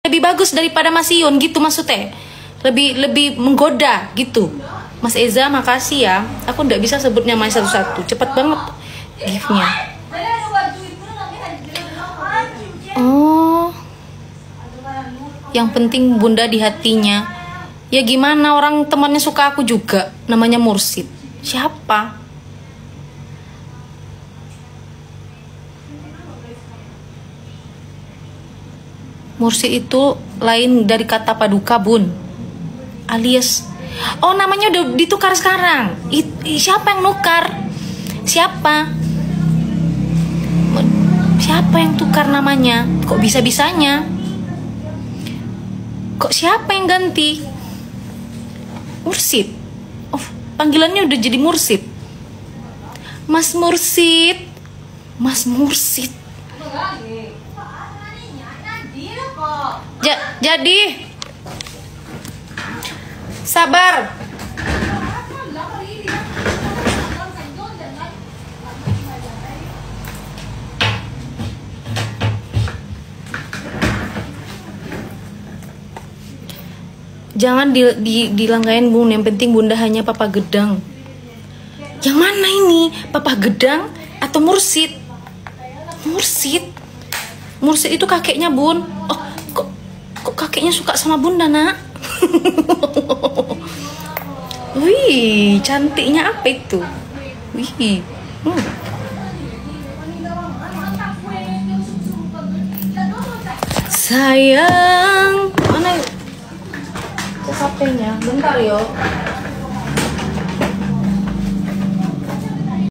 lebih bagus daripada Mas Ion gitu maksudnya. Lebih menggoda gitu. Mas Eza makasih ya. Aku nggak bisa sebut namanya satu-satu. Cepat banget gift-nya. Oh. Yang penting Bunda di hatinya. Ya gimana, orang temannya suka aku juga. Namanya Mursid. Siapa? Mursid itu lain dari kata paduka, Bun. Alias, oh namanya udah ditukar sekarang. Siapa yang nukar? Siapa? Siapa yang tukar namanya? Kok bisa-bisanya? Kok siapa yang ganti? Mursid. Oh, panggilannya udah jadi Mursid. Mas Mursid. Mas Mursid. Jadi sabar. Jangan dilanggain, Bun. Yang penting Bunda hanya Papa Gedang. Yang mana ini? Papa Gedang atau Mursid? Mursid itu kakeknya, Bun. Oh, kok kakeknya suka sama Bunda, Nak? Wih, cantiknya apa itu? Wih. Sayang, mana yuk? HP-nya, bentar yo.